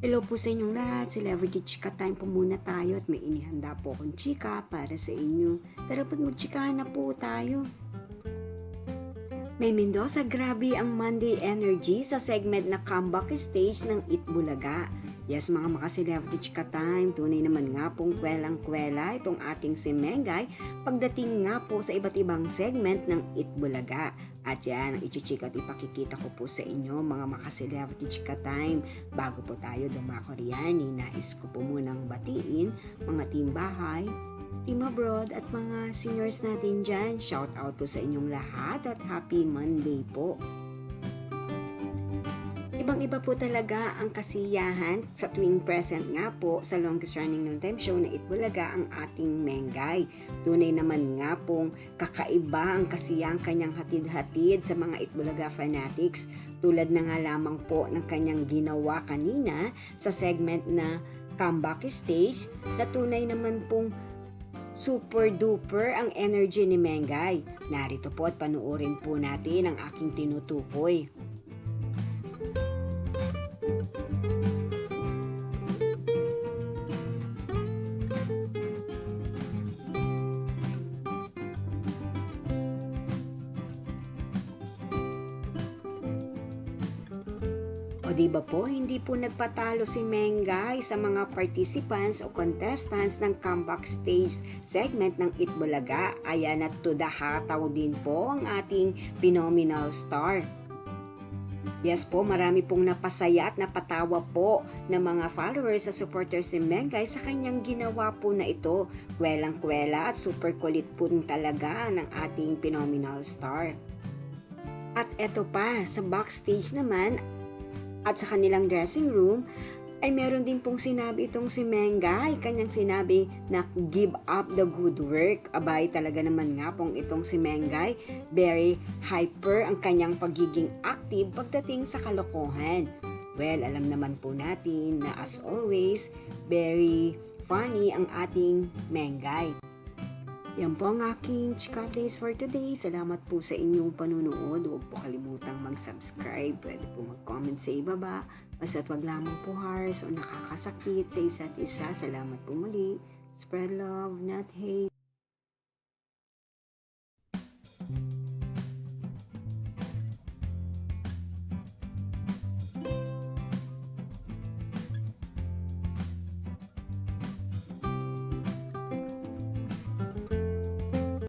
Hello po sa inyong lahat, Celebrity Chika Time po muna tayo at may inihanda po akong chika para sa inyo. Tara po't magchikahan na po tayo. May Mendoza, grabe ang Monday energy sa segment na comeback stage ng Itbulaga. Yes, mga maka-Celebrity Chika Time, tunay naman nga pong kwelang-kwela itong ating si Mengay pagdating nga po sa iba't ibang segment ng Itbulaga. At yan, ang ichichika at ipakikita ko po sa inyo mga maka-Celebrity Chika Time. Bago po tayo dumako riyan, nais ko po munang batiin mga team bahay, team abroad at mga seniors natin dyan. Shout out po sa inyong lahat at happy Monday po. Ibang-iba po talaga ang kasiyahan sa tuwing present nga po sa longest running noontime show na Itbulaga ang ating Mengay. Tunay naman nga pong kakaiba ang kasiyang kanyang hatid-hatid sa mga Itbulaga fanatics. Tulad na nga lamang po ng kanyang ginawa kanina sa segment na comeback stage na tunay naman pong super duper ang energy ni Mengay. Narito po at panuorin po natin ang aking tinutukoy. O diba po, hindi po nagpatalo si Mengay sa mga participants o contestants ng comeback stage segment ng Itbulaga. Ayan at to the hataw din po ang ating phenomenal star. Yes po, marami pong napasaya at napatawa po ng mga followers sa supporters si Mengay sa kanyang ginawa po na ito. Kwelang-kwela at super kulit po talaga ng ating phenomenal star. At eto pa, sa backstage naman, at sa kanilang dressing room, ay meron din pong sinabi itong si Mengay. Kanyang sinabi na give up the good work. Abay, talaga naman nga pong itong si Mengay. Very hyper ang kanyang pagiging active pagdating sa kalokohan. Well, alam naman po natin na as always, very funny ang ating Mengay. Yan po ang aking chika updates for today. Salamat po sa inyong panunood. Huwag po kalimutang mag-subscribe. Pwede po mag-comment sa ibaba. Basta't wag lamang po harsh o nakakasakit sa isa't isa. Salamat po muli. Spread love, not hate.